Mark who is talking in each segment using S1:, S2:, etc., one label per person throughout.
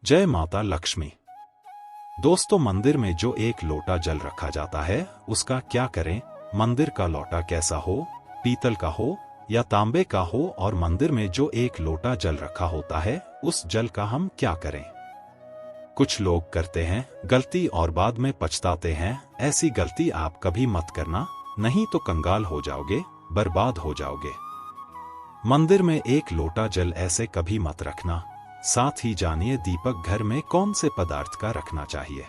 S1: जय माता लक्ष्मी। दोस्तों, मंदिर में जो एक लोटा जल रखा जाता है उसका क्या करें? मंदिर का लोटा कैसा हो, पीतल का हो या तांबे का हो, और मंदिर में जो एक लोटा जल रखा होता है उस जल का हम क्या करें? कुछ लोग करते हैं गलती और बाद में पछताते हैं। ऐसी गलती आप कभी मत करना, नहीं तो कंगाल हो जाओगे, बर्बाद हो जाओगे। मंदिर में एक लोटा जल ऐसे कभी मत रखना। साथ ही जानिए दीपक घर में कौन से पदार्थ का रखना चाहिए।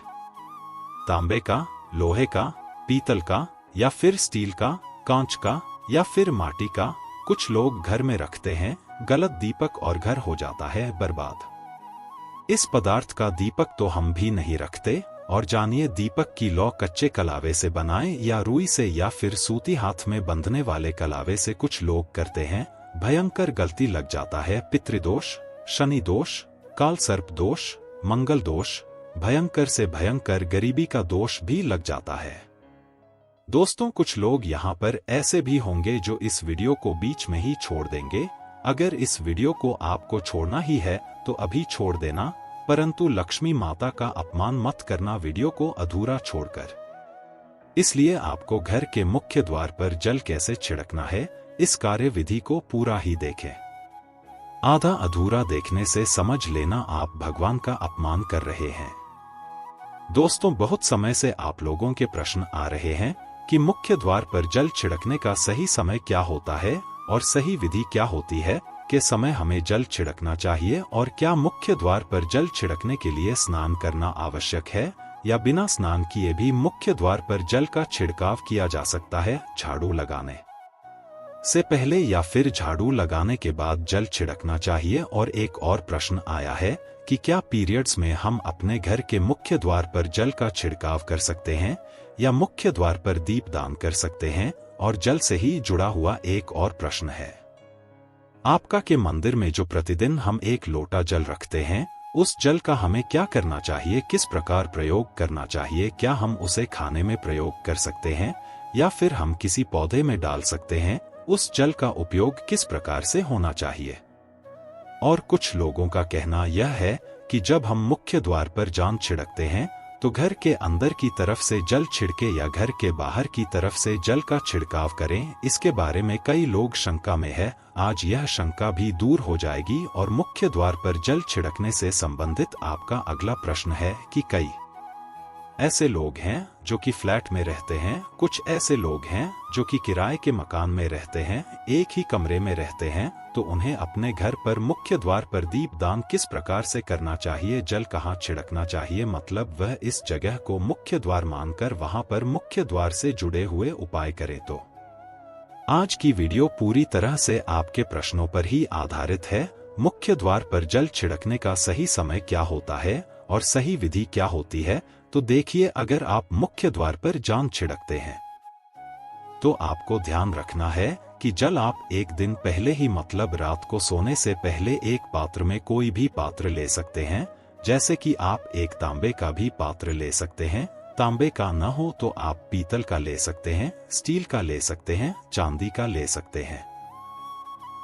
S1: तांबे का, लोहे का, पीतल का या फिर स्टील का, कांच का या फिर माटी का। कुछ लोग घर में रखते हैं गलत दीपक और घर हो जाता है बर्बाद। इस पदार्थ का दीपक तो हम भी नहीं रखते। और जानिए दीपक की लौ कच्चे कलावे से बनाए या रुई से या फिर सूती हाथ में बंधने वाले कलावे से कुछ लोग करते हैं। भयंकर गलती लग जाता है। पितृदोष, शनि दोष, काल सर्प दोष, मंगल दोष, भयंकर से भयंकर गरीबी का दोष भी लग जाता है। दोस्तों, कुछ लोग यहाँ पर ऐसे भी होंगे जो इस वीडियो को बीच में ही छोड़ देंगे। अगर इस वीडियो को आपको छोड़ना ही है तो अभी छोड़ देना, परंतु लक्ष्मी माता का अपमान मत करना वीडियो को अधूरा छोड़कर। इसलिए आपको घर के मुख्य द्वार पर जल कैसे छिड़कना है इस कार्य विधि को पूरा ही देखें। आधा अधूरा देखने से समझ लेना आप भगवान का अपमान कर रहे हैं। दोस्तों, बहुत समय से आप लोगों के प्रश्न आ रहे हैं कि मुख्य द्वार पर जल छिड़कने का सही समय क्या होता है और सही विधि क्या होती है, के समय हमें जल छिड़कना चाहिए, और क्या मुख्य द्वार पर जल छिड़कने के लिए स्नान करना आवश्यक है या बिना स्नान किए भी मुख्य द्वार पर जल का छिड़काव किया जा सकता है झाड़ू लगाने से पहले या फिर झाड़ू लगाने के बाद जल छिड़कना चाहिए। और एक और प्रश्न आया है कि क्या पीरियड्स में हम अपने घर के मुख्य द्वार पर जल का छिड़काव कर सकते हैं या मुख्य द्वार पर दीप दान कर सकते हैं। और जल से ही जुड़ा हुआ एक और प्रश्न है आपका कि मंदिर में जो प्रतिदिन हम एक लोटा जल रखते हैं उस जल का हमें क्या करना चाहिए, किस प्रकार प्रयोग करना चाहिए। क्या हम उसे खाने में प्रयोग कर सकते हैं या फिर हम किसी पौधे में डाल सकते हैं। उस जल का उपयोग किस प्रकार से होना चाहिए। और कुछ लोगों का कहना यह है कि जब हम मुख्य द्वार पर जल छिड़कते हैं तो घर के अंदर की तरफ से जल छिड़के या घर के बाहर की तरफ से जल का छिड़काव करें। इसके बारे में कई लोग शंका में है। आज यह शंका भी दूर हो जाएगी। और मुख्य द्वार पर जल छिड़कने से संबंधित आपका अगला प्रश्न है कि कई ऐसे लोग हैं जो कि फ्लैट में रहते हैं, कुछ ऐसे लोग हैं जो कि किराए के मकान में रहते हैं, एक ही कमरे में रहते हैं, तो उन्हें अपने घर पर मुख्य द्वार पर दीप दान किस प्रकार से करना चाहिए, जल कहाँ छिड़कना चाहिए, मतलब वह इस जगह को मुख्य द्वार मानकर वहां पर मुख्य द्वार से जुड़े हुए उपाय करे। तो आज की वीडियो पूरी तरह से आपके प्रश्नों पर ही आधारित है। मुख्य द्वार पर जल छिड़कने का सही समय क्या होता है और सही विधि क्या होती है। तो देखिए, अगर आप मुख्य द्वार पर जल छिड़कते हैं तो आपको ध्यान रखना है कि जल आप एक दिन पहले ही, मतलब रात को सोने से पहले, एक पात्र में, कोई भी पात्र ले सकते हैं। जैसे कि आप एक तांबे का भी पात्र ले सकते हैं। तांबे का न हो तो आप पीतल का ले सकते हैं, स्टील का ले सकते हैं, चांदी का ले सकते हैं।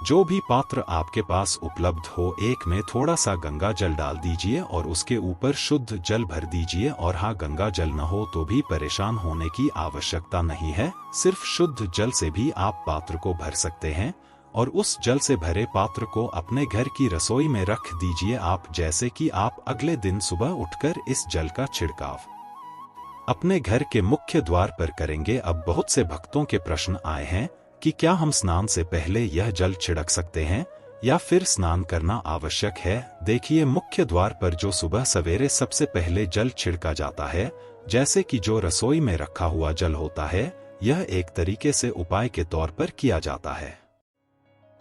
S1: जो भी पात्र आपके पास उपलब्ध हो, एक में थोड़ा सा गंगा जल डाल दीजिए और उसके ऊपर शुद्ध जल भर दीजिए। और हाँ, गंगा जल न हो तो भी परेशान होने की आवश्यकता नहीं है, सिर्फ शुद्ध जल से भी आप पात्र को भर सकते हैं। और उस जल से भरे पात्र को अपने घर की रसोई में रख दीजिए आप। जैसे कि आप अगले दिन सुबह उठकर इस जल का छिड़काव अपने घर के मुख्य द्वार पर करेंगे। अब बहुत से भक्तों के प्रश्न आए हैं कि क्या हम स्नान से पहले यह जल छिड़क सकते हैं या फिर स्नान करना आवश्यक है। देखिए, मुख्य द्वार पर जो सुबह सवेरे सबसे पहले जल छिड़का जाता है, जैसे कि जो रसोई में रखा हुआ जल होता है, यह एक तरीके से उपाय के तौर पर किया जाता है।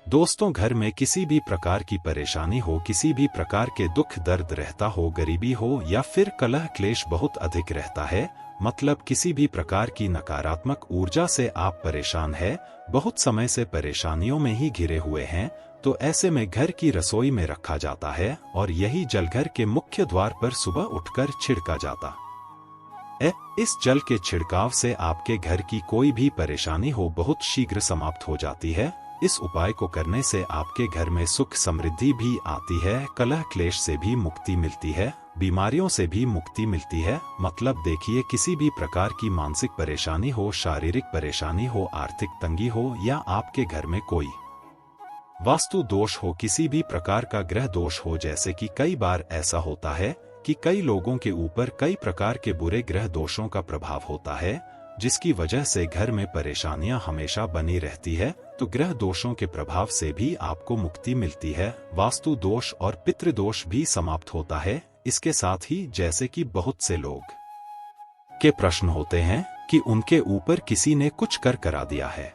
S1: दोस्तों, घर में किसी भी प्रकार की परेशानी हो, किसी भी प्रकार के दुख दर्द रहता हो, गरीबी हो या फिर कलह क्लेश बहुत अधिक रहता है, मतलब किसी भी प्रकार की नकारात्मक ऊर्जा से आप परेशान हैं, बहुत समय से परेशानियों में ही घिरे हुए हैं, तो ऐसे में घर की रसोई में रखा जाता है और यही जल घर के मुख्य द्वार पर सुबह उठकर छिड़का जाता है। इस जल के छिड़काव से आपके घर की कोई भी परेशानी हो बहुत शीघ्र समाप्त हो जाती है। इस उपाय को करने से आपके घर में सुख समृद्धि भी आती है, कलह क्लेश से भी मुक्ति मिलती है, बीमारियों से भी मुक्ति मिलती है। मतलब देखिए, किसी भी प्रकार की मानसिक परेशानी हो, शारीरिक परेशानी हो, आर्थिक तंगी हो, या आपके घर में कोई वास्तु दोष हो, किसी भी प्रकार का ग्रह दोष हो। जैसे कि कई बार ऐसा होता है कि कई लोगों के ऊपर कई प्रकार के बुरे ग्रह दोषों का प्रभाव होता है, जिसकी वजह से घर में परेशानियां हमेशा बनी रहती है। तो ग्रह दोषों के प्रभाव से भी आपको मुक्ति मिलती है, वास्तु दोष और पितृदोष भी समाप्त होता है। इसके साथ ही जैसे कि बहुत से लोग के प्रश्न होते हैं कि उनके ऊपर किसी ने कुछ कर करा दिया है,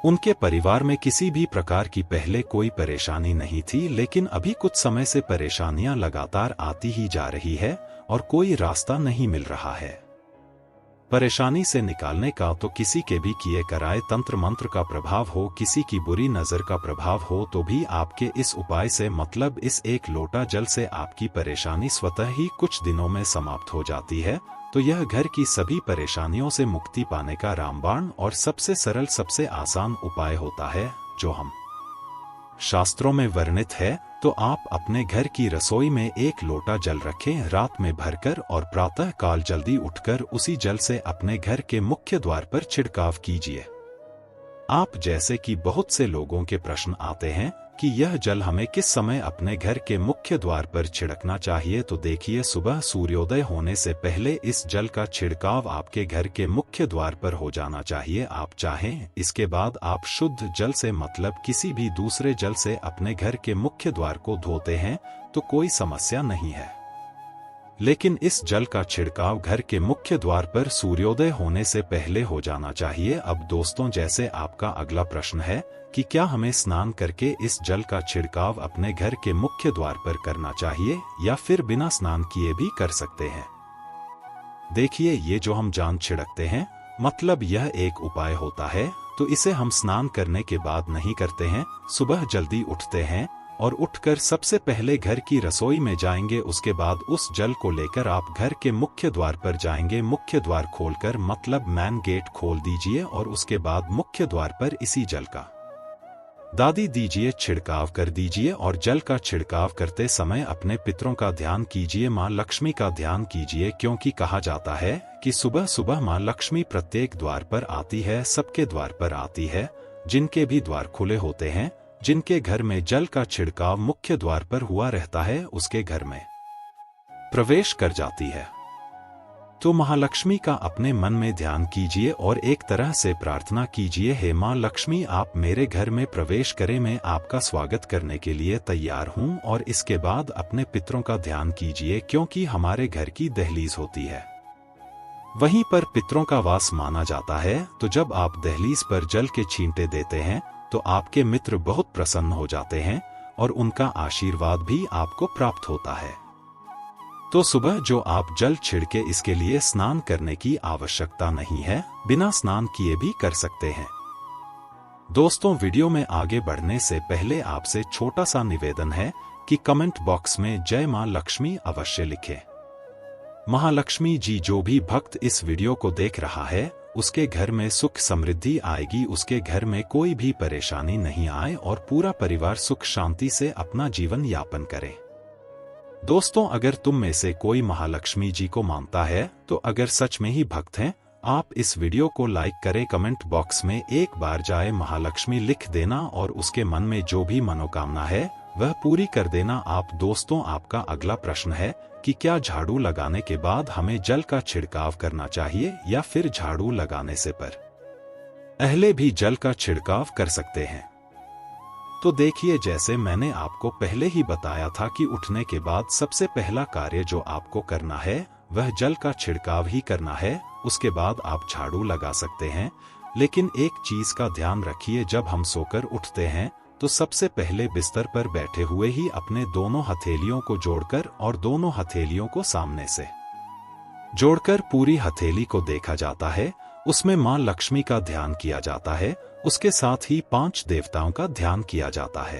S1: उनके परिवार में किसी भी प्रकार की पहले कोई परेशानी नहीं थी, लेकिन अभी कुछ समय से परेशानियां लगातार आती ही जा रही है और कोई रास्ता नहीं मिल रहा है परेशानी से निकालने का। तो किसी के भी किए कराए तंत्र मंत्र का प्रभाव हो, किसी की बुरी नजर का प्रभाव हो, तो भी आपके इस उपाय से, मतलब इस एक लोटा जल से, आपकी परेशानी स्वतः ही कुछ दिनों में समाप्त हो जाती है। तो यह घर की सभी परेशानियों से मुक्ति पाने का रामबाण और सबसे सरल, सबसे आसान उपाय होता है, जो हम शास्त्रों में वर्णित है। तो आप अपने घर की रसोई में एक लोटा जल रखें, रात में भरकर, और प्रातः काल जल्दी उठकर उसी जल से अपने घर के मुख्य द्वार पर छिड़काव कीजिए। आप जैसे कि बहुत से लोगों के प्रश्न आते हैं कि यह जल हमें किस समय अपने घर के मुख्य द्वार पर छिड़कना चाहिए। तो देखिए, सुबह सूर्योदय होने से पहले इस जल का छिड़काव आपके घर के मुख्य द्वार पर हो जाना चाहिए। आप चाहें इसके बाद आप शुद्ध जल से, मतलब किसी भी दूसरे जल से, अपने घर के मुख्य द्वार को धोते हैं तो कोई समस्या नहीं है, लेकिन इस जल का छिड़काव घर के मुख्य द्वार पर सूर्योदय होने से पहले हो जाना चाहिए। अब दोस्तों, जैसे आपका अगला प्रश्न है कि क्या हमें स्नान करके इस जल का छिड़काव अपने घर के मुख्य द्वार पर करना चाहिए या फिर बिना स्नान किए भी कर सकते हैं। देखिए, ये जो हम जान छिड़कते हैं, मतलब यह एक उपाय होता है, तो इसे हम स्नान करने के बाद नहीं करते हैं। सुबह जल्दी उठते हैं और उठकर सबसे पहले घर की रसोई में जाएंगे, उसके बाद उस जल को लेकर आप घर के मुख्य द्वार पर जाएंगे। मुख्य द्वार खोलकर, मतलब मैन गेट खोल दीजिए, और उसके बाद मुख्य द्वार पर इसी जल का दादी दीजिए, छिड़काव कर दीजिए। और जल का छिड़काव करते समय अपने पितरों का ध्यान कीजिए, माँ लक्ष्मी का ध्यान कीजिए, क्योंकि कहा जाता है कि सुबह सुबह माँ लक्ष्मी प्रत्येक द्वार पर आती है, सबके द्वार पर आती है। जिनके भी द्वार खुले होते हैं, जिनके घर में जल का छिड़काव मुख्य द्वार पर हुआ रहता है, उसके घर में प्रवेश कर जाती है। तो महालक्ष्मी का अपने मन में ध्यान कीजिए और एक तरह से प्रार्थना कीजिए, हे माँ लक्ष्मी, आप मेरे घर में प्रवेश करें, मैं आपका स्वागत करने के लिए तैयार हूँ। और इसके बाद अपने पितरों का ध्यान कीजिए, क्योंकि हमारे घर की दहलीज होती है, वहीं पर पितरों का वास माना जाता है। तो जब आप दहलीज पर जल के छींटे देते हैं तो आपके मित्र बहुत प्रसन्न हो जाते हैं और उनका आशीर्वाद भी आपको प्राप्त होता है। तो सुबह जो आप जल छिड़के, इसके लिए स्नान करने की आवश्यकता नहीं है, बिना स्नान किए भी कर सकते हैं। दोस्तों, वीडियो में आगे बढ़ने से पहले आपसे छोटा सा निवेदन है कि कमेंट बॉक्स में जय मां लक्ष्मी अवश्य लिखें। महालक्ष्मी जी, जो भी भक्त इस वीडियो को देख रहा है, उसके घर में सुख समृद्धि आएगी, उसके घर में कोई भी परेशानी नहीं आए और पूरा परिवार सुख शांति से अपना जीवन यापन करे। दोस्तों, अगर तुम में से कोई महालक्ष्मी जी को मानता है, तो अगर सच में ही भक्त हैं, आप इस वीडियो को लाइक करें, कमेंट बॉक्स में एक बार जाए महालक्ष्मी लिख देना और उसके मन में जो भी मनोकामना है वह पूरी कर देना। आप दोस्तों, आपका अगला प्रश्न है कि क्या झाड़ू लगाने के बाद हमें जल का छिड़काव करना चाहिए या फिर झाड़ू लगाने से पहले भी जल का छिड़काव कर सकते हैं। तो देखिए, जैसे मैंने आपको पहले ही बताया था कि उठने के बाद सबसे पहला कार्य जो आपको करना है वह जल का छिड़काव ही करना है। उसके बाद आप झाड़ू लगा सकते हैं, लेकिन एक चीज का ध्यान रखिए, जब हम सोकर उठते हैं तो सबसे पहले बिस्तर पर बैठे हुए ही अपने दोनों हथेलियों को जोड़कर और दोनों हथेलियों को सामने से जोड़कर पूरी हथेली को देखा जाता है, उसमें मां लक्ष्मी का ध्यान किया जाता है। उसके साथ ही 5 देवताओं का ध्यान किया जाता है।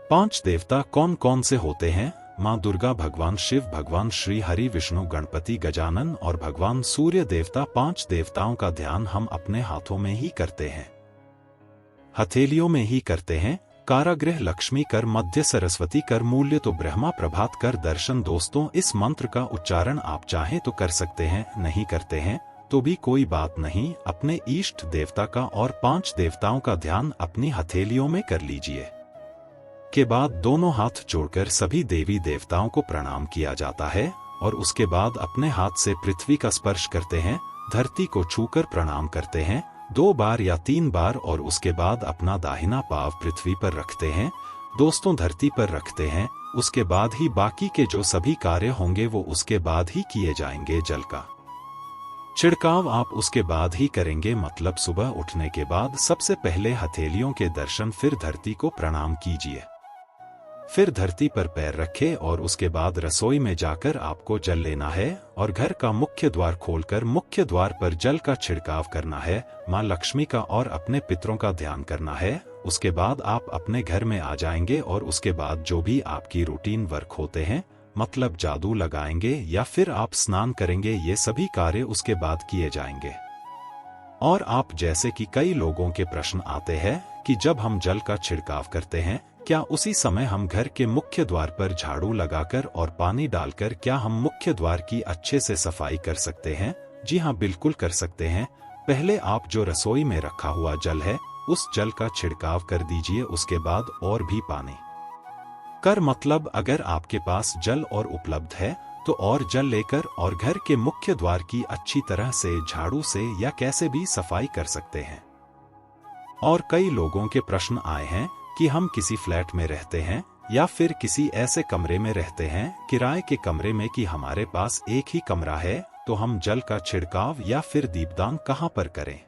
S1: 5 देवता कौन कौन से होते हैं? मां दुर्गा, भगवान शिव, भगवान श्री हरि, विष्णु, गणपति, गजानन और भगवान सूर्य देवता। 5 देवताओं का ध्यान हम अपने हाथों में ही करते हैं। हथेलियों में ही करते हैं। कारागृह लक्ष्मी कर, मध्य सरस्वती कर, मूल्य तो ब्रह्मा प्रभात कर दर्शन। दोस्तों, इस मंत्र का उच्चारण आप चाहें तो कर सकते हैं, नहीं करते हैं तो भी कोई बात नहीं। अपने इष्ट देवता का और 5 देवताओं का ध्यान अपनी हथेलियों में कर लीजिए। के बाद दोनों हाथ जोड़कर सभी देवी देवताओं को प्रणाम किया जाता है और उसके बाद अपने हाथ से पृथ्वी का स्पर्श करते हैं, धरती को छूकर प्रणाम करते हैं 2 बार या 3 बार और उसके बाद अपना दाहिना पांव पृथ्वी पर रखते हैं। दोस्तों, धरती पर रखते हैं, उसके बाद ही बाकी के जो सभी कार्य होंगे वो उसके बाद ही किए जाएंगे। जल का छिड़काव आप उसके बाद ही करेंगे, मतलब सुबह उठने के बाद सबसे पहले हथेलियों के दर्शन, फिर धरती को प्रणाम कीजिए, फिर धरती पर पैर रखें और उसके बाद रसोई में जाकर आपको जल लेना है और घर का मुख्य द्वार खोलकर मुख्य द्वार पर जल का छिड़काव करना है। माँ लक्ष्मी का और अपने पितरों का ध्यान करना है। उसके बाद आप अपने घर में आ जाएंगे और उसके बाद जो भी आपकी रूटीन वर्क होते हैं, मतलब जादू लगाएंगे या फिर आप स्नान करेंगे, ये सभी कार्य उसके बाद किए जाएंगे। और आप जैसे कि कई लोगों के प्रश्न आते हैं कि जब हम जल का छिड़काव करते हैं, क्या उसी समय हम घर के मुख्य द्वार पर झाड़ू लगाकर और पानी डालकर क्या हम मुख्य द्वार की अच्छे से सफाई कर सकते हैं? जी हाँ, बिल्कुल कर सकते हैं। पहले आप जो रसोई में रखा हुआ जल है उस जल का छिड़काव कर दीजिए, उसके बाद और भी पानी कर, मतलब अगर आपके पास जल और उपलब्ध है तो और जल लेकर और घर के मुख्य द्वार की अच्छी तरह से झाड़ू से या कैसे भी सफाई कर सकते हैं। और कई लोगों के प्रश्न आए हैं कि हम किसी फ्लैट में रहते हैं या फिर किसी ऐसे कमरे में रहते हैं किराए के कमरे में कि हमारे पास एक ही कमरा है, तो हम जल का छिड़काव या फिर दीपदान कहां पर करें?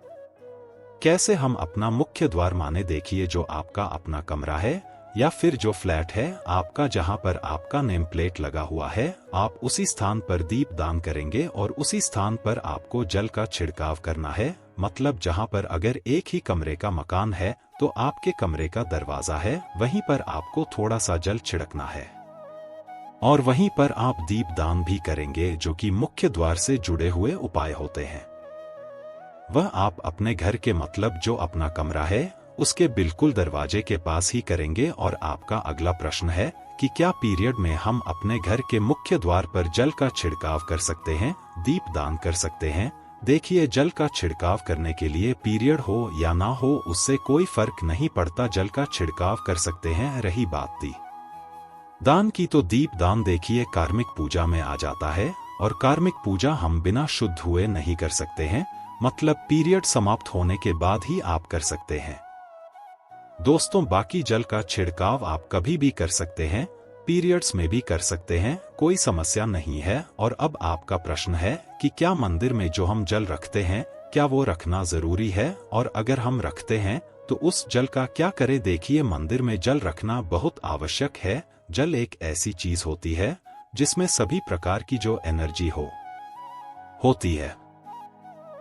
S1: कैसे हम अपना मुख्य द्वार माने देखिए जो आपका अपना कमरा है या फिर जो फ्लैट है आपका, जहां पर आपका नेम प्लेट लगा हुआ है, आप उसी स्थान पर दीपदान करेंगे और उसी स्थान पर आपको जल का छिड़काव करना है। मतलब जहां पर अगर एक ही कमरे का मकान है तो आपके कमरे का दरवाजा है, वहीं पर आपको थोड़ा सा जल छिड़कना है और वहीं पर आप दीपदान भी करेंगे, जो कि मुख्य द्वार से जुड़े हुए उपाय होते हैं। वह आप अपने घर के, मतलब जो अपना कमरा है उसके बिल्कुल दरवाजे के पास ही करेंगे। और आपका अगला प्रश्न है कि क्या पीरियड में हम अपने घर के मुख्य द्वार पर जल का छिड़काव कर सकते हैं, दीपदान कर सकते हैं? देखिए, जल का छिड़काव करने के लिए पीरियड हो या ना हो उससे कोई फर्क नहीं पड़ता, जल का छिड़काव कर सकते हैं। रही बात दी दान की, तो दीप दान देखिए कार्मिक पूजा में आ जाता है और कार्मिक पूजा हम बिना शुद्ध हुए नहीं कर सकते हैं, मतलब पीरियड समाप्त होने के बाद ही आप कर सकते हैं। दोस्तों, बाकी जल का छिड़काव आप कभी भी कर सकते हैं, पीरियड्स में भी कर सकते हैं, कोई समस्या नहीं है। और अब आपका प्रश्न है कि क्या मंदिर में जो हम जल रखते हैं क्या वो रखना जरूरी है, और अगर हम रखते हैं तो उस जल का क्या करें? देखिए, मंदिर में जल रखना बहुत आवश्यक है। जल एक ऐसी चीज होती है जिसमें सभी प्रकार की जो एनर्जी होती है,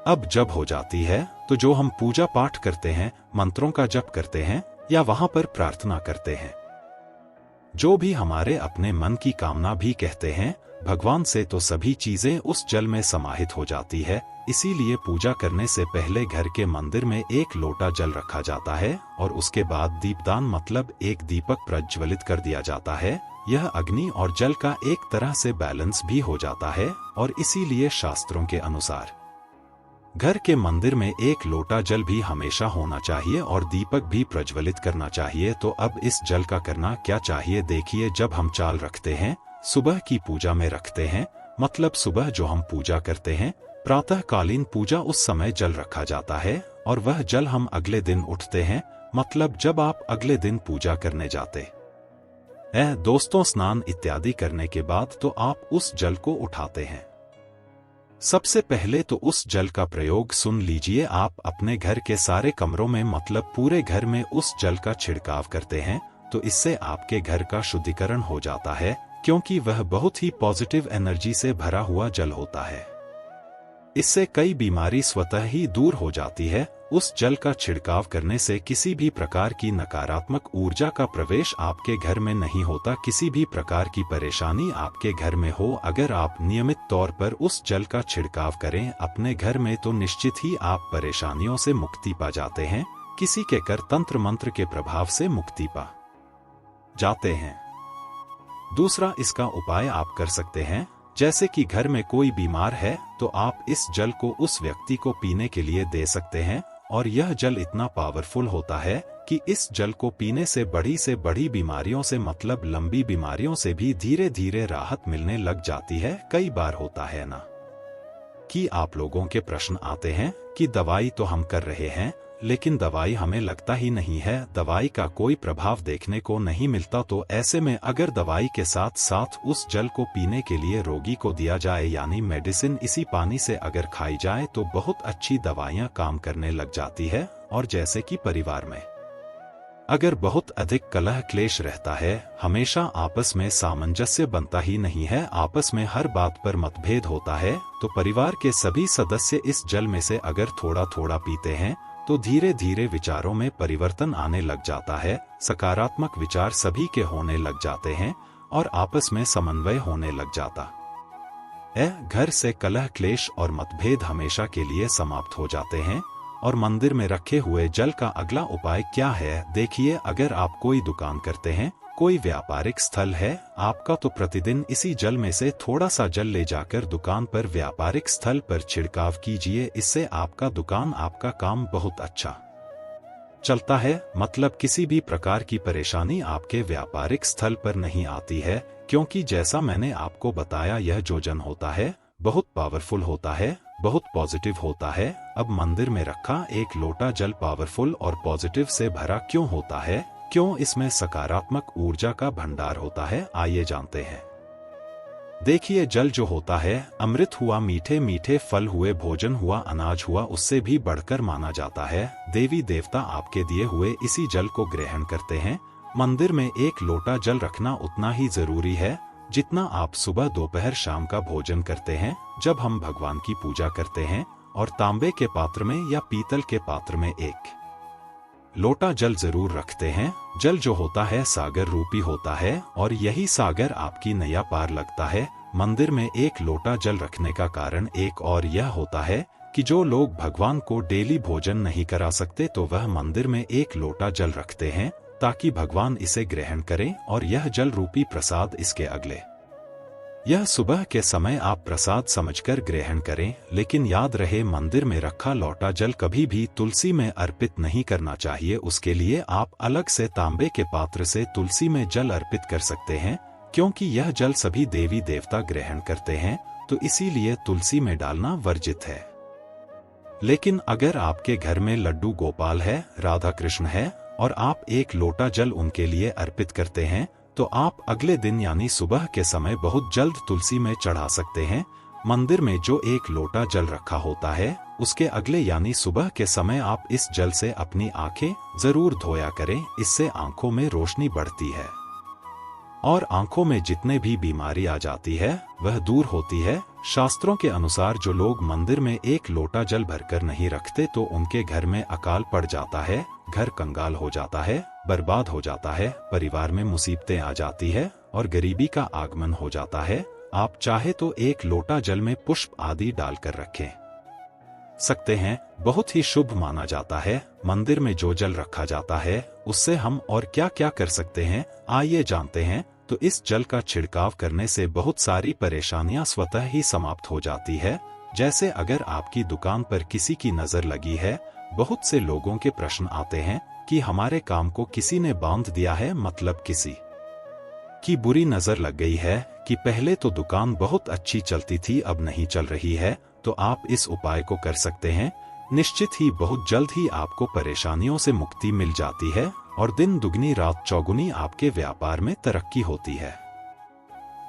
S1: अब जब हो जाती है तो जो हम पूजा पाठ करते हैं, मंत्रों का जप करते हैं या वहां पर प्रार्थना करते हैं, जो भी हमारे अपने मन की कामना भी कहते हैं भगवान से, तो सभी चीजें उस जल में समाहित हो जाती है। इसीलिए पूजा करने से पहले घर के मंदिर में 1 लोटा जल रखा जाता है और उसके बाद दीपदान, मतलब एक दीपक प्रज्वलित कर दिया जाता है। यह अग्नि और जल का एक तरह से बैलेंस भी हो जाता है और इसीलिए शास्त्रों के अनुसार घर के मंदिर में 1 लोटा जल भी हमेशा होना चाहिए और दीपक भी प्रज्वलित करना चाहिए। तो अब इस जल का करना क्या चाहिए? देखिए, जब हम चाल रखते हैं, सुबह की पूजा में रखते हैं, मतलब सुबह जो हम पूजा करते हैं, प्रातःकालीन पूजा, उस समय जल रखा जाता है और वह जल हम अगले दिन उठते हैं, मतलब जब आप अगले दिन पूजा करने जाते हैं दोस्तों, स्नान इत्यादि करने के बाद तो आप उस जल को उठाते हैं। सबसे पहले तो उस जल का प्रयोग सुन लीजिए, आप अपने घर के सारे कमरों में, मतलब पूरे घर में उस जल का छिड़काव करते हैं, तो इससे आपके घर का शुद्धिकरण हो जाता है, क्योंकि वह बहुत ही पॉजिटिव एनर्जी से भरा हुआ जल होता है। इससे कई बीमारी स्वतः ही दूर हो जाती है। उस जल का छिड़काव करने से किसी भी प्रकार की नकारात्मक ऊर्जा का प्रवेश आपके घर में नहीं होता, किसी भी प्रकार की परेशानी आपके घर में हो, अगर आप नियमित तौर पर उस जल का छिड़काव करें अपने घर में, तो निश्चित ही आप परेशानियों से मुक्ति पा जाते हैं, किसी के कर तंत्र मंत्र के प्रभाव से मुक्ति पा जाते हैं। दूसरा इसका उपाय आप कर सकते हैं, जैसे कि घर में कोई बीमार है तो आप इस जल को उस व्यक्ति को पीने के लिए दे सकते हैं, और यह जल इतना पावरफुल होता है कि इस जल को पीने से बड़ी बीमारियों से मतलब लंबी बीमारियों से भी धीरे धीरे राहत मिलने लग जाती है। कई बार होता है ना कि आप लोगों के प्रश्न आते हैं कि दवाई तो हम कर रहे हैं लेकिन दवाई हमें लगता ही नहीं है, दवाई का कोई प्रभाव देखने को नहीं मिलता। तो ऐसे में अगर दवाई के साथ साथ उस जल को पीने के लिए रोगी को दिया जाए, यानी मेडिसिन इसी पानी से अगर खाई जाए तो बहुत अच्छी दवाइयां काम करने लग जाती है। और जैसे कि परिवार में अगर बहुत अधिक कलह क्लेश रहता है, हमेशा आपस में सामंजस्य बनता ही नहीं है, आपस में हर बात पर मतभेद होता है, तो परिवार के सभी सदस्य इस जल में से अगर थोड़ा थोड़ा पीते हैं तो धीरे धीरे विचारों में परिवर्तन आने लग जाता है, सकारात्मक विचार सभी के होने लग जाते हैं और आपस में समन्वय होने लग जाता है। घर से कलह क्लेश और मतभेद हमेशा के लिए समाप्त हो जाते हैं। और मंदिर में रखे हुए जल का अगला उपाय क्या है, देखिए, अगर आप कोई दुकान करते हैं, कोई व्यापारिक स्थल है आपका, तो प्रतिदिन इसी जल में से थोड़ा सा जल ले जाकर दुकान पर व्यापारिक स्थल पर छिड़काव कीजिए। इससे आपका दुकान आपका काम बहुत अच्छा चलता है, मतलब किसी भी प्रकार की परेशानी आपके व्यापारिक स्थल पर नहीं आती है, क्योंकि जैसा मैंने आपको बताया यह जो जल होता है बहुत पावरफुल होता है, बहुत पॉजिटिव होता है। अब मंदिर में रखा एक लोटा जल पावरफुल और पॉजिटिव से भरा क्यों होता है, क्यों इसमें सकारात्मक ऊर्जा का भंडार होता है, आइए जानते हैं। देखिए, जल जो होता है अमृत हुआ, मीठे मीठे फल हुए, भोजन हुआ, अनाज हुआ, उससे भी बढ़कर माना जाता है। देवी देवता आपके दिए हुए इसी जल को ग्रहण करते हैं। मंदिर में एक लोटा जल रखना उतना ही जरूरी है जितना आप सुबह दोपहर शाम का भोजन करते हैं। जब हम भगवान की पूजा करते हैं और तांबे के पात्र में या पीतल के पात्र में एक लोटा जल जरूर रखते हैं। जल जो होता है सागर रूपी होता है और यही सागर आपकी नैया पार लगता है। मंदिर में एक लोटा जल रखने का कारण एक और यह होता है कि जो लोग भगवान को डेली भोजन नहीं करा सकते तो वह मंदिर में एक लोटा जल रखते हैं ताकि भगवान इसे ग्रहण करें और यह जल रूपी प्रसाद इसके अगले यह सुबह के समय आप प्रसाद समझकर ग्रहण करें। लेकिन याद रहे, मंदिर में रखा लोटा जल कभी भी तुलसी में अर्पित नहीं करना चाहिए। उसके लिए आप अलग से तांबे के पात्र से तुलसी में जल अर्पित कर सकते हैं, क्योंकि यह जल सभी देवी देवता ग्रहण करते हैं, तो इसीलिए तुलसी में डालना वर्जित है। लेकिन अगर आपके घर में लड्डू गोपाल है, राधा कृष्ण है और आप एक लोटा जल उनके लिए अर्पित करते हैं, तो आप अगले दिन यानी सुबह के समय बहुत जल्द तुलसी में चढ़ा सकते हैं। मंदिर में जो एक लोटा जल रखा होता है उसके अगले यानी सुबह के समय आप इस जल से अपनी आंखें जरूर धोया करें। इससे आंखों में रोशनी बढ़ती है और आंखों में जितने भी बीमारी आ जाती है वह दूर होती है। शास्त्रों के अनुसार जो लोग मंदिर में एक लोटा जल भरकर नहीं रखते तो उनके घर में अकाल पड़ जाता है, घर कंगाल हो जाता है, बर्बाद हो जाता है, परिवार में मुसीबतें आ जाती है और गरीबी का आगमन हो जाता है। आप चाहे तो एक लोटा जल में पुष्प आदि डालकर रखें सकते हैं, बहुत ही शुभ माना जाता है। मंदिर में जो जल रखा जाता है उससे हम और क्या क्या कर सकते हैं, आइए जानते हैं। तो इस जल का छिड़काव करने से बहुत सारी परेशानियां स्वतः ही समाप्त हो जाती है। जैसे अगर आपकी दुकान पर किसी की नजर लगी है, बहुत से लोगों के प्रश्न आते हैं कि हमारे काम को किसी ने बांध दिया है, मतलब किसी की बुरी नजर लग गई है कि पहले तो दुकान बहुत अच्छी चलती थी अब नहीं चल रही है, तो आप इस उपाय को कर सकते हैं। निश्चित ही बहुत जल्द ही आपको परेशानियों से मुक्ति मिल जाती है और दिन दुगनी रात चौगुनी आपके व्यापार में तरक्की होती है।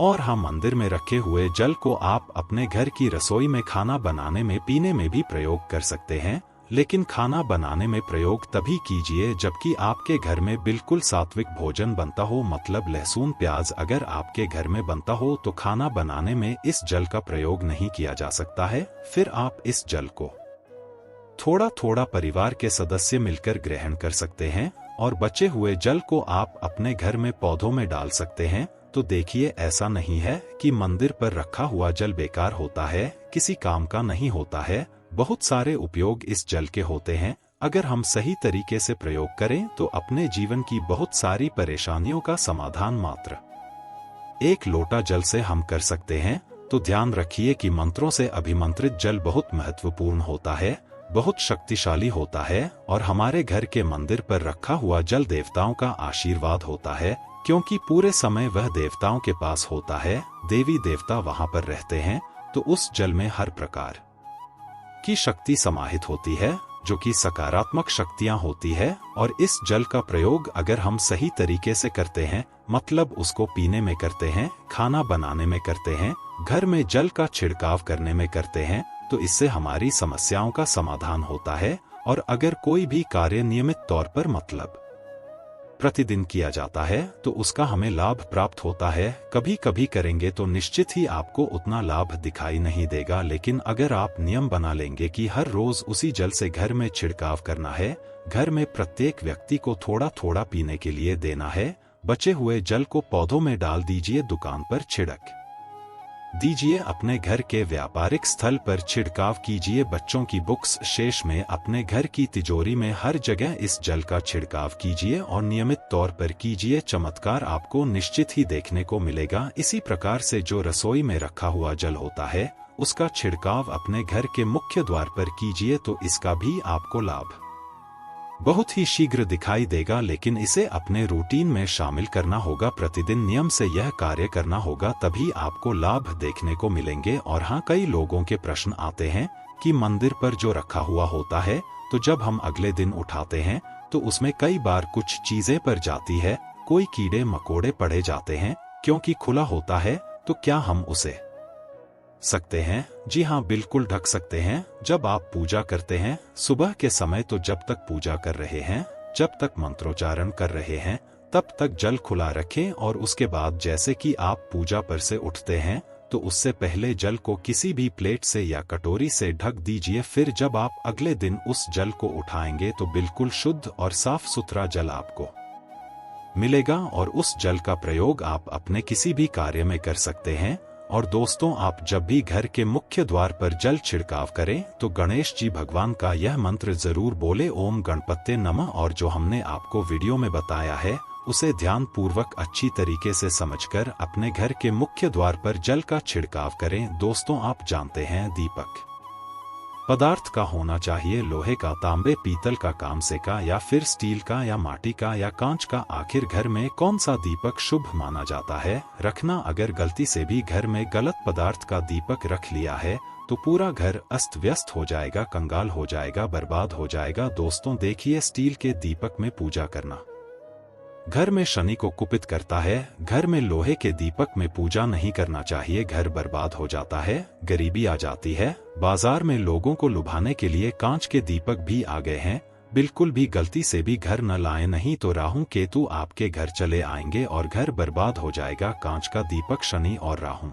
S1: और हाँ, मंदिर में रखे हुए जल को आप अपने घर की रसोई में खाना बनाने में पीने में भी प्रयोग कर सकते हैं, लेकिन खाना बनाने में प्रयोग तभी कीजिए जबकि आपके घर में बिल्कुल सात्विक भोजन बनता हो, मतलब लहसुन प्याज अगर आपके घर में बनता हो तो खाना बनाने में इस जल का प्रयोग नहीं किया जा सकता है। फिर आप इस जल को थोड़ा थोड़ा परिवार के सदस्य मिलकर ग्रहण कर सकते हैं और बचे हुए जल को आप अपने घर में पौधों में डाल सकते हैं। तो देखिए, ऐसा नहीं है कि मंदिर पर रखा हुआ जल बेकार होता है, किसी काम का नहीं होता है, बहुत सारे उपयोग इस जल के होते हैं। अगर हम सही तरीके से प्रयोग करें तो अपने जीवन की बहुत सारी परेशानियों का समाधान मात्र एक लोटा जल से हम कर सकते हैं। तो ध्यान रखिए कि मंत्रों से अभिमंत्रित जल बहुत महत्वपूर्ण होता है, बहुत शक्तिशाली होता है और हमारे घर के मंदिर पर रखा हुआ जल देवताओं का आशीर्वाद होता है, क्योंकि पूरे समय वह देवताओं के पास होता है, देवी देवता वहां पर रहते हैं। तो उस जल में हर प्रकार की शक्ति समाहित होती है, जो कि सकारात्मक शक्तियां होती है। और इस जल का प्रयोग अगर हम सही तरीके से करते हैं, मतलब उसको पीने में करते हैं, खाना बनाने में करते हैं, घर में जल का छिड़काव करने में करते हैं, तो इससे हमारी समस्याओं का समाधान होता है। और अगर कोई भी कार्य नियमित तौर पर मतलब प्रतिदिन किया जाता है तो उसका हमें लाभ प्राप्त होता है। कभी कभी करेंगे तो निश्चित ही आपको उतना लाभ दिखाई नहीं देगा, लेकिन अगर आप नियम बना लेंगे कि हर रोज उसी जल से घर में छिड़काव करना है, घर में प्रत्येक व्यक्ति को थोड़ा थोड़ा पीने के लिए देना है, बचे हुए जल को पौधों में डाल दीजिए, दुकान पर छिड़क दीजिए, अपने घर के व्यापारिक स्थल पर छिड़काव कीजिए, बच्चों की बुक्स शेष में, अपने घर की तिजोरी में, हर जगह इस जल का छिड़काव कीजिए और नियमित तौर पर कीजिए। चमत्कार आपको निश्चित ही देखने को मिलेगा। इसी प्रकार से जो रसोई में रखा हुआ जल होता है, उसका छिड़काव अपने घर के मुख्य द्वार पर कीजिए, तो इसका भी आपको लाभ बहुत ही शीघ्र दिखाई देगा। लेकिन इसे अपने रूटीन में शामिल करना होगा, प्रतिदिन नियम से यह कार्य करना होगा, तभी आपको लाभ देखने को मिलेंगे। और हाँ, कई लोगों के प्रश्न आते हैं कि मंदिर पर जो रखा हुआ होता है, तो जब हम अगले दिन उठाते हैं तो उसमें कई बार कुछ चीजें पड़ जाती है, कोई कीड़े मकोड़े पड़े जाते हैं, क्योंकि खुला होता है। तो क्या हम उसे सकते हैं? जी हाँ, बिल्कुल ढक सकते हैं। जब आप पूजा करते हैं सुबह के समय, तो जब तक पूजा कर रहे हैं, जब तक मंत्रोच्चारण कर रहे हैं, तब तक जल खुला रखें। और उसके बाद जैसे कि आप पूजा पर से उठते हैं, तो उससे पहले जल को किसी भी प्लेट से या कटोरी से ढक दीजिए। फिर जब आप अगले दिन उस जल को उठाएंगे तो बिल्कुल शुद्ध और साफ सुथरा जल आपको मिलेगा और उस जल का प्रयोग आप अपने किसी भी कार्य में कर सकते हैं। और दोस्तों, आप जब भी घर के मुख्य द्वार पर जल छिड़काव करें तो गणेश जी भगवान का यह मंत्र जरूर बोले, ओम गणपते नमः। और जो हमने आपको वीडियो में बताया है उसे ध्यान पूर्वक अच्छी तरीके से समझकर अपने घर के मुख्य द्वार पर जल का छिड़काव करें। दोस्तों, आप जानते हैं दीपक पदार्थ का होना चाहिए, लोहे का, तांबे पीतल का, कांसे का, या फिर स्टील का, या माटी का, या कांच का। आखिर घर में कौन सा दीपक शुभ माना जाता है रखना? अगर गलती से भी घर में गलत पदार्थ का दीपक रख लिया है तो पूरा घर अस्त व्यस्त हो जाएगा, कंगाल हो जाएगा, बर्बाद हो जाएगा। दोस्तों देखिए, स्टील के दीपक में पूजा करना घर में शनि को कुपित करता है। घर में लोहे के दीपक में पूजा नहीं करना चाहिए, घर बर्बाद हो जाता है, गरीबी आ जाती है। बाजार में लोगों को लुभाने के लिए कांच के दीपक भी आ गए हैं, बिल्कुल भी गलती से भी घर न लाएं, नहीं तो राहु केतु आपके घर चले आएंगे और घर बर्बाद हो जाएगा। कांच का दीपक शनि और राहु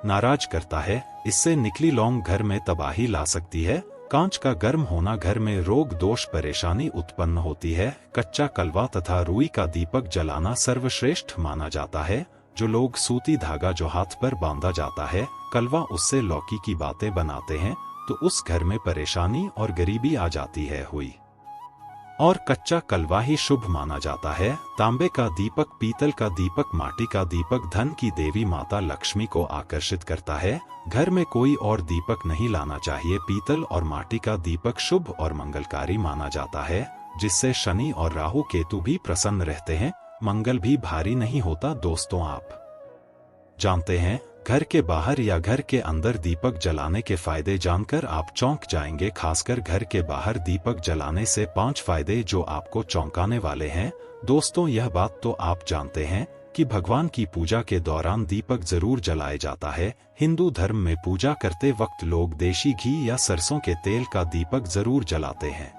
S1: नाराज करता है, इससे निकली लौंग घर में तबाही ला सकती है। कांच का गर्म होना घर में रोग दोष परेशानी उत्पन्न होती है। कच्चा कलवा तथा रुई का दीपक जलाना सर्वश्रेष्ठ माना जाता है। जो लोग सूती धागा जो हाथ पर बांधा जाता है, कलवा, उससे लौकी की बातें बनाते हैं, तो उस घर में परेशानी और गरीबी आ जाती है हुई। और कच्चा कलवा ही शुभ माना जाता है। तांबे का दीपक, पीतल का दीपक, माटी का दीपक धन की देवी माता लक्ष्मी को आकर्षित करता है। घर में कोई और दीपक नहीं लाना चाहिए। पीतल और माटी का दीपक शुभ और मंगलकारी माना जाता है, जिससे शनि और राहु केतु भी प्रसन्न रहते हैं, मंगल भी भारी नहीं होता। दोस्तों, आप जानते हैं घर के बाहर या घर के अंदर दीपक जलाने के फायदे जानकर आप चौंक जाएंगे। खासकर घर के बाहर दीपक जलाने से 5 फायदे जो आपको चौंकाने वाले हैं। दोस्तों, यह बात तो आप जानते हैं कि भगवान की पूजा के दौरान दीपक जरूर जलाया जाता है। हिंदू धर्म में पूजा करते वक्त लोग देशी घी या सरसों के तेल का दीपक जरूर जलाते हैं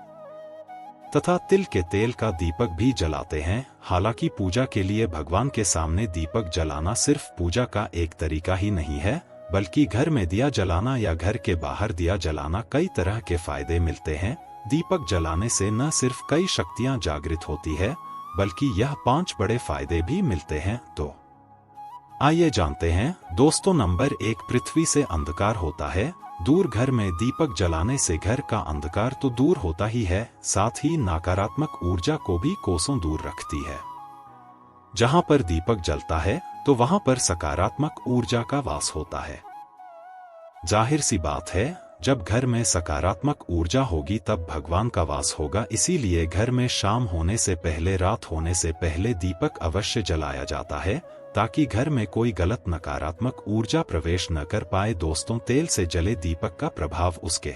S1: तथा तिल के तेल का दीपक भी जलाते हैं। हालांकि पूजा के लिए भगवान के सामने दीपक जलाना सिर्फ पूजा का एक तरीका ही नहीं है, बल्कि घर में दिया जलाना या घर के बाहर दिया जलाना कई तरह के फायदे मिलते हैं। दीपक जलाने से न सिर्फ कई शक्तियां जागृत होती है, बल्कि यह 5 बड़े फायदे भी मिलते हैं। तो आइए जानते हैं। दोस्तों, नंबर 1, पृथ्वी से अंधकार होता है। दूर घर में दीपक जलाने से घर का अंधकार तो दूर होता ही है, साथ ही नकारात्मक ऊर्जा को भी कोसों दूर रखती है। जहां पर दीपक जलता है तो वहां पर सकारात्मक ऊर्जा का वास होता है। जाहिर सी बात है, जब घर में सकारात्मक ऊर्जा होगी तब भगवान का वास होगा। इसीलिए घर में शाम होने से पहले, रात होने से पहले दीपक अवश्य जलाया जाता है, ताकि घर में कोई गलत नकारात्मक ऊर्जा प्रवेश न कर पाए। दोस्तों, तेल से जले दीपक का प्रभाव उसके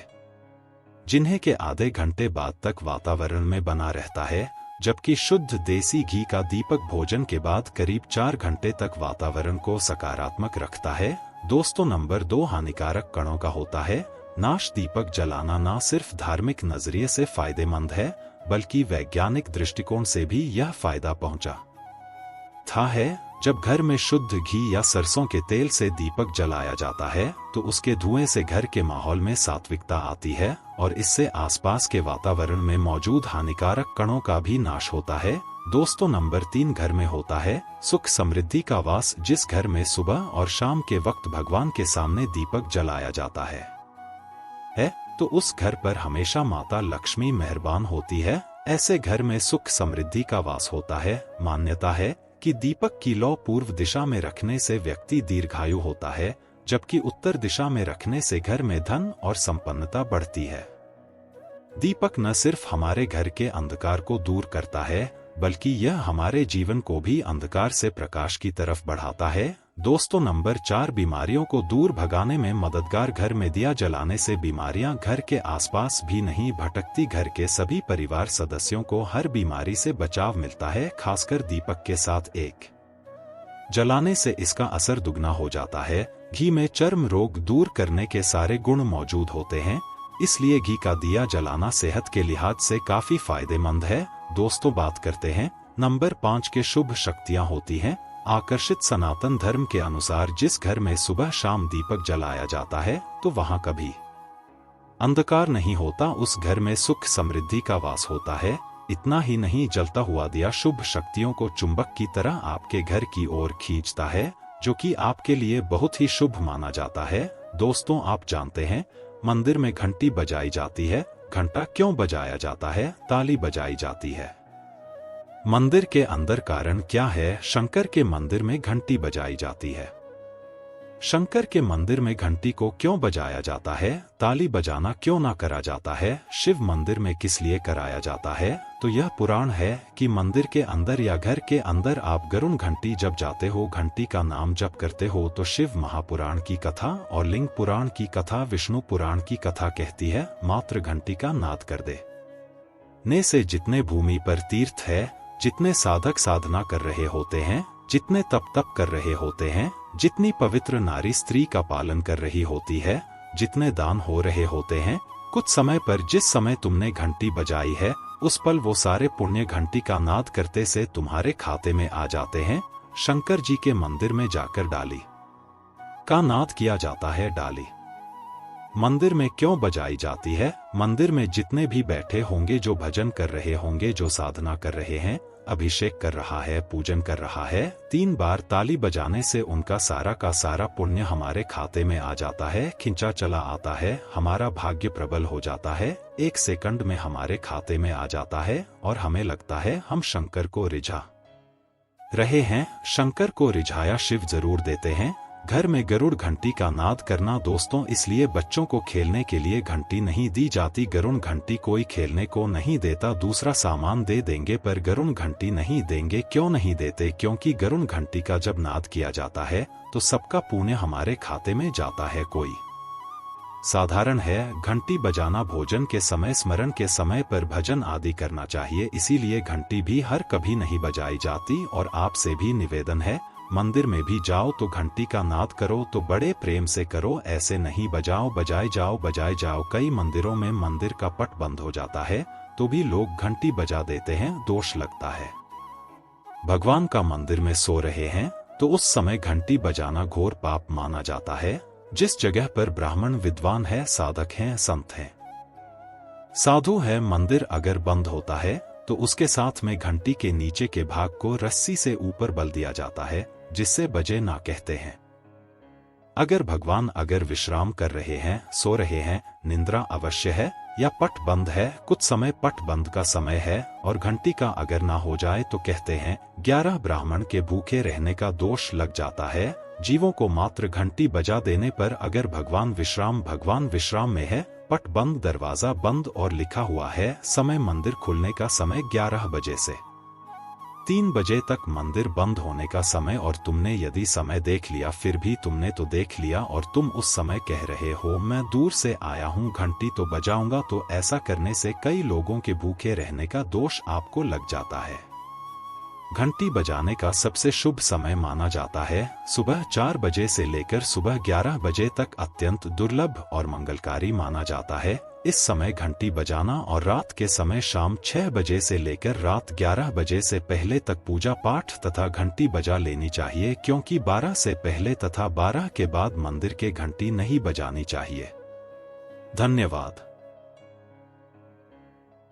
S1: जिन्हें के आधे घंटे बाद तक वातावरण में बना रहता है, जबकि शुद्ध देसी घी का दीपक भोजन के बाद करीब 4 घंटे तक वातावरण को सकारात्मक रखता है। दोस्तों, नंबर 2 हानिकारक कणों का होता है नाश। दीपक जलाना न सिर्फ धार्मिक नजरिए से फायदेमंद है, बल्कि वैज्ञानिक दृष्टिकोण से भी यह फायदा पहुंचा है। जब घर में शुद्ध घी या सरसों के तेल से दीपक जलाया जाता है तो उसके धुएं से घर के माहौल में सात्विकता आती है और इससे आसपास के वातावरण में मौजूद हानिकारक कणों का भी नाश होता है। दोस्तों, नंबर 3 घर में होता है सुख समृद्धि का वास। जिस घर में सुबह और शाम के वक्त भगवान के सामने दीपक जलाया जाता है तो उस घर पर हमेशा माता लक्ष्मी मेहरबान होती है। ऐसे घर में सुख समृद्धि का वास होता है। मान्यता है कि दीपक की लौ पूर्व दिशा में रखने से व्यक्ति दीर्घायु होता है, जबकि उत्तर दिशा में रखने से घर में धन और संपन्नता बढ़ती है। दीपक न सिर्फ हमारे घर के अंधकार को दूर करता है, बल्कि यह हमारे जीवन को भी अंधकार से प्रकाश की तरफ बढ़ाता है। दोस्तों, नंबर 4 बीमारियों को दूर भगाने में मददगार। घर में दिया जलाने से बीमारियां घर के आसपास भी नहीं भटकती। घर के सभी परिवार सदस्यों को हर बीमारी से बचाव मिलता है। खासकर दीपक के साथ एक जलाने से इसका असर दुगना हो जाता है। घी में चर्म रोग दूर करने के सारे गुण मौजूद होते हैं, इसलिए घी का दिया जलाना सेहत के लिहाज से काफी फायदेमंद है। दोस्तों, बात करते हैं नंबर 5 के शुभ शक्तियां होती हैं आकर्षित। सनातन धर्म के अनुसार जिस घर में सुबह शाम दीपक जलाया जाता है तो वहां कभी अंधकार नहीं होता, उस घर में सुख समृद्धि का वास होता है। इतना ही नहीं, जलता हुआ दिया शुभ शक्तियों को चुंबक की तरह आपके घर की ओर खींचता है, जो कि आपके लिए बहुत ही शुभ माना जाता है। दोस्तों, आप जानते हैं मंदिर में घंटी बजाई जाती है। घंटा क्यों बजाया जाता है? ताली बजाई जाती है। मंदिर के अंदर कारण क्या है? शंकर के मंदिर में घंटी बजाई जाती है। शंकर के मंदिर में घंटी को क्यों बजाया जाता है? ताली बजाना क्यों ना करा जाता है? शिव मंदिर में किस लिए कराया जाता है? तो यह पुराण है कि मंदिर के अंदर या घर के अंदर आप गरुड़ घंटी जब जाते हो, घंटी का नाम जप करते हो, तो शिव महापुराण की कथा और लिंग पुराण की कथा, विष्णु पुराण की कथा कहती है, मात्र घंटी का नाद कर दे ने से जितने भूमि पर तीर्थ है, जितने साधक साधना कर रहे होते हैं, जितने तप कर रहे होते हैं, जितनी पवित्र नारी स्त्री का पालन कर रही होती है, जितने दान हो रहे होते हैं, कुछ समय पर जिस समय तुमने घंटी बजाई है, उस पल वो सारे पुण्य घंटी का नाद करते से तुम्हारे खाते में आ जाते हैं। शंकर जी के मंदिर में जाकर डाली का नाद किया जाता है। डाली मंदिर में क्यों बजाई जाती है? मंदिर में जितने भी बैठे होंगे, जो भजन कर रहे होंगे, जो साधना कर रहे हैं, अभिषेक कर रहा है, पूजन कर रहा है, 3 बार ताली बजाने से उनका सारा का सारा पुण्य हमारे खाते में आ जाता है, खिंचा चला आता है, हमारा भाग्य प्रबल हो जाता है, 1 सेकंड में हमारे खाते में आ जाता है और हमें लगता है हम शंकर को रिझा रहे हैं। शंकर को रिझाया शिव जरूर देते हैं। घर में गरुड़ घंटी का नाद करना। दोस्तों, इसलिए बच्चों को खेलने के लिए घंटी नहीं दी जाती। गरुड़ घंटी कोई खेलने को नहीं देता, दूसरा सामान दे देंगे, पर गरुड़ घंटी नहीं देंगे। क्यों नहीं देते? क्योंकि गरुड़ घंटी का जब नाद किया जाता है तो सबका पुण्य हमारे खाते में जाता है। कोई साधारण है। घंटी बजाना भोजन के समय, स्मरण के समय पर भजन आदि करना चाहिए, इसीलिए घंटी भी हर कभी नहीं बजाई जाती। और आपसे भी निवेदन है, मंदिर में भी जाओ तो घंटी का नाद करो तो बड़े प्रेम से करो, ऐसे नहीं बजाओ बजाए जाओ। कई मंदिरों में मंदिर का पट बंद हो जाता है तो भी लोग घंटी बजा देते हैं, दोष लगता है। भगवान का मंदिर में सो रहे हैं तो उस समय घंटी बजाना घोर पाप माना जाता है। जिस जगह पर ब्राह्मण विद्वान है, साधक हैं, संत हैं, साधु है, मंदिर अगर बंद होता है तो उसके साथ में घंटी के नीचे के भाग को रस्सी से ऊपर बल दिया जाता है, जिससे बजे ना कहते हैं। अगर भगवान अगर विश्राम कर रहे हैं, सो रहे हैं, निंद्रा अवश्य है या पट बंद है, कुछ समय पट बंद का समय है और घंटी का अगर ना हो जाए तो कहते हैं 11 ब्राह्मण के भूखे रहने का दोष लग जाता है। जीवों को मात्र घंटी बजा देने पर अगर भगवान विश्राम में है, पट बंद, दरवाजा बंद और लिखा हुआ है समय मंदिर खुलने का समय 11 बजे से 3 बजे तक मंदिर बंद होने का समय और तुमने यदि समय देख लिया, फिर भी तुमने तो देख लिया और तुम उस समय कह रहे हो मैं दूर से आया हूँ, घंटी तो बजाऊंगा, तो ऐसा करने से कई लोगों के भूखे रहने का दोष आपको लग जाता है। घंटी बजाने का सबसे शुभ समय माना जाता है सुबह 4 बजे से लेकर सुबह 11 बजे तक अत्यंत दुर्लभ और मंगलकारी माना जाता है। इस समय घंटी बजाना और रात के समय शाम 6 बजे से लेकर रात 11 बजे से पहले तक पूजा पाठ तथा घंटी बजा लेनी चाहिए, क्योंकि 12 से पहले तथा 12 के बाद मंदिर के घंटी नहीं बजानी चाहिए। धन्यवाद।